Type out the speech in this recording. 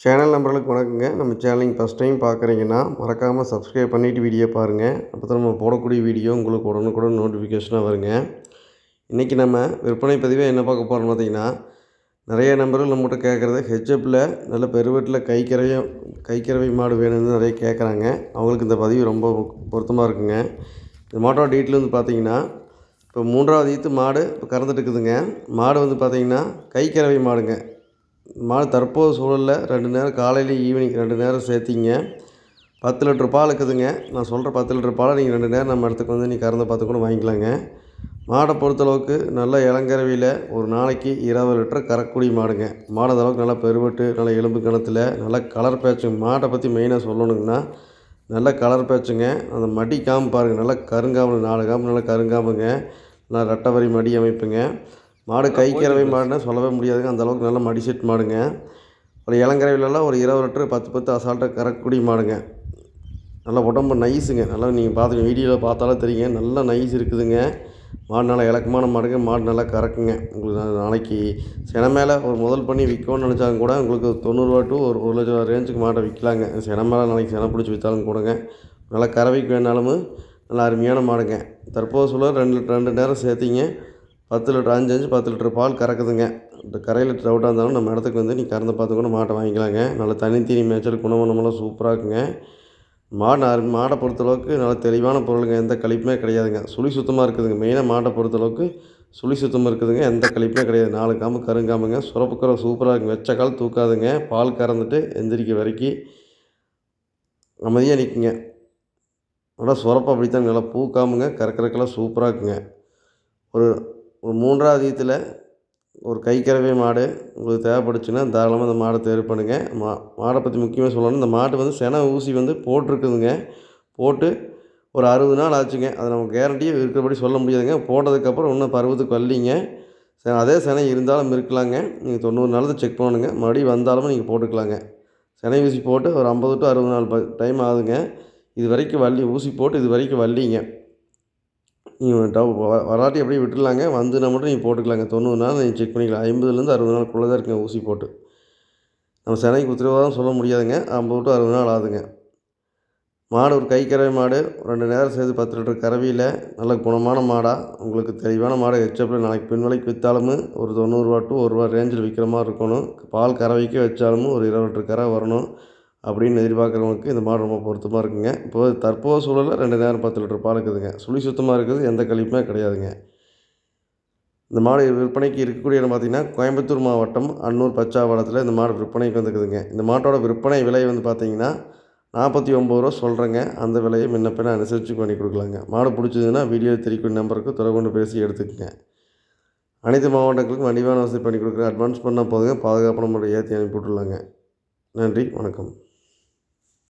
Channel நம்பர்களுக்கு வணக்கங்க. நம்ம channelling first time பார்க்குறீங்கன்னா மறக்காமல் சப்ஸ்கிரைப் பண்ணிவிட்டு வீடியோ பாருங்கள். அப்போ தான் நம்ம போடக்கூடிய வீடியோ உங்களுக்கு உடனுக்குடன் நோட்டிஃபிகேஷனாக வருங்க. இன்றைக்கி நம்ம விற்பனை பதிவே என்ன பார்க்க போகிறோம்னு பார்த்திங்கன்னா, நிறைய நம்பர்கள் நம்மகிட்ட கேட்குறது ஹெச்எப்பில் நல்ல பெருவெட்டில் கைக்கறவை மாடு வேணும்னு நிறைய கேட்குறாங்க. அவங்களுக்கு இந்த பதிவு ரொம்ப பொருத்தமாக இருக்குங்க. இந்த மாட்டோட டீட்டெயில் வந்து பார்த்திங்கன்னா, இப்போ 3வது ஈத்து மாடு இப்போ கறந்துட்டு இருக்குதுங்க. மாடு வந்து பார்த்திங்கன்னா கைக்கறவை மாடுங்க. மாடு தற்போது சூழலில் 2 நேரம் காலையில் ஈவினிங் 2 நேரம் சேர்த்திங்க 10 லிட்டர் பால் இருக்குதுங்க. நான் சொல்கிற 10 லிட்டர் பாலை நீங்கள் 2 நேரம் நம்ம இடத்துக்கு வந்து நீங்கள் கறந்து பார்த்து கூட வாங்கிக்கலாங்க. மாடை பொறுத்தளவுக்கு நல்ல இளங்கறவையில் ஒரு நாளைக்கு 20 லிட்டர் கறக்கூடிய மாடுங்க. மாடு அளவுக்கு நல்லா பெருவெட்டு, நல்ல எலும்பு கணத்தில், நல்ல கலர் பேட்சுங்க. மாட்டை பற்றி மெயினாக சொல்லணுங்கன்னா நல்ல கலர் பேட்சுங்க. அந்த மடி காம்பு பாருங்கள், நல்லா கருங்காம்பு, 4 காம்பு நல்லா கருங்காம்புங்க. நல்லா ரெட்டவரி மடி அமைப்புங்க. மாடு கைக்கறவை மாடுன்னா சொல்லவே முடியாதுங்க. அந்தளவுக்கு நல்ல மடி செட் மாடுங்க. ஒரு இளங்கறவையிலலாம் ஒரு 20 லிட்டரு 10 அசால்ட்டாக கறக்கக்கூடிய மாடுங்க. நல்லா உடம்பு நைஸுங்க. நல்லா நீங்கள் பார்த்துங்க, வீடியோவில் பார்த்தாலும் தெரியுங்க. நல்லா நைஸ் இருக்குதுங்க. மாடு நல்லா இலக்கமான மாடுங்க. மாடு நல்லா கறக்குங்க. உங்களுக்கு நாளைக்கு செனை மேலே ஒரு முதல் பண்ணி விற்கணும்னு நினச்சாலும் கூட உங்களுக்கு 90 டு ஒரு 1 லட்சம் ரேஞ்சுக்கு மாட்டை விற்கலாங்க. செனை மேலே நாளைக்கு செனை பிடிச்சி விற்றாலும் கூடங்க. நல்லா கறவைக்கு வேணாலும் நல்லா அருமையான மாடுங்க. தற்போது சூழல் 2 நேரம் சேர்த்திங்க 10 லிட்டர் 5 10 லிட்டர் பால் கறக்குதுங்க. இந்த கரையில் டவுட்டாக இருந்தாலும் நம்ம இடத்துக்கு வந்து நீங்கள் கறந்து பார்த்து கூட மாட்டை வாங்கிக்கலாங்க. நல்லா தனித்தீனி மேய்ச்சல் குணமனமெல்லாம் சூப்பராக இருக்குங்க. மாடை பொறுத்தளவுக்கு நல்லா தெளிவான பொருளுங்க. எந்த கழிப்புமே கிடையாதுங்க. சுழி சுத்தமாக இருக்குதுங்க. மெயினாக மாட்டை பொறுத்தளவுக்கு சுழி சுத்தமாக இருக்குதுங்க. எந்த கழிப்புமே கிடையாது. 4 காம்பு கருங்காம்புங்க. சுரப்புக்கரை சூப்பராக இருக்குங்க. வெச்ச கால் தூக்காதுங்க. பால் கறந்துட்டு எந்திரிக்க வரைக்கும் அமைதியாக நிற்குங்க. நல்லா சுரப்பு அப்படித்தான் நல்லா பூ காம்புங்க. கறக்கிறக்கெல்லாம் சூப்பராக இருக்குங்க. ஒரு 3வது ஈத்தில் ஒரு கைக்கறவை மாடு உங்களுக்கு தேவைப்பட்டுச்சுன்னா தாராளமாக இந்த மாடை தேர்வு பண்ணுங்கள். மாடை பற்றி முக்கியமாக சொல்லணும், இந்த மாட்டு வந்து செனை ஊசி வந்து போட்டிருக்குதுங்க. போட்டு ஒரு 60 நாள் ஆச்சுங்க. அதை நம்ம கேரண்டியாக இருக்கிறபடி சொல்ல முடியாதுங்க. போட்டதுக்கப்புறம் இன்னும் பருவத்துக்கு வரலிங்க. அதே செனை இருந்தாலும் இருக்கலாங்க. நீங்கள் 90 நாள் தான் செக் பண்ணணுங்க. மறுபடியும் வந்தாலும் நீங்கள் போட்டுக்கலாங்க. செனை ஊசி போட்டு ஒரு 50 டு 60 நாள் டைம் ஆகுதுங்க. இது வரைக்கும் ஊசி போட்டு இது வரைக்கும் வரலிங்க. நீங்கள் வராட்டி அப்படியே விட்டுடலாங்க. வந்துன்னா மட்டும் நீங்கள் போட்டுக்கலாங்க. 90 நாள் நீங்கள் செக் பண்ணிக்கலாம். 50லேருந்து 60 நாளுக்குள்ளே தான் இருக்குங்க ஊசி போட்டு. நம்ம செனைக்கு உத்தரவாதம் சொல்ல முடியாதுங்க. 50 டு 60 நாள் ஆகுதுங்க. மாடு ஒரு கைக்கறவை மாடு 2 நேரம் சேர்த்து 10 லிட்டர் கறவையில் நல்ல குணமான மாடாக உங்களுக்கு தெளிவான மாடை ஹெச்எப்பில் நாளைக்கு பின் விலைக்கு விற்றாலும் ஒரு 90 டு ₹1 ரேஞ்சில் விற்கிற மாதிரி இருக்கணும். பால் கறவைக்கு வச்சாலும் ஒரு 20 லிட்டர் கறவை வரணும் அப்படின்னு எதிர்பார்க்குறவங்களுக்கு இந்த மாடு ரொம்ப பொருத்தமாக இருக்குங்க. இப்போது தற்போது சூழலில் 2 நேரம் 10 லிட்டர் பால் இருக்குதுங்க. சுழி சுத்தமாக இருக்குது. எந்த கழிப்புமே கிடையாதுங்க. இந்த மாடு விற்பனைக்கு இருக்கக்கூடிய இடம் பார்த்திங்கன்னா, கோயம்புத்தூர் மாவட்டம் அன்னூர் பச்சாவளத்தில் இந்த மாடு விற்பனைக்கு வந்துக்குதுங்க. இந்த மாட்டோட விற்பனை விலை வந்து பார்த்திங்கன்னா ₹49 சொல்கிறேங்க. அந்த விலையை முன்ன பின்ன அனுசரித்து பண்ணி கொடுக்கலாங்க. மாடு பிடிச்சதுன்னா வீடியோ தெரிவிக்கும் நம்பருக்கு தொடர்பு கொண்டு பேசி எடுத்துக்கங்க. அனைத்து மாவட்டங்களுக்கும் வண்டிவான வசதி பண்ணி கொடுக்குறேன். அட்வான்ஸ் பண்ணால் போதுங்க. பாதுகாப்பான முறையை ஏற்றி அனுப்பி விட்டுலாங்க. நன்றி, வணக்கம்.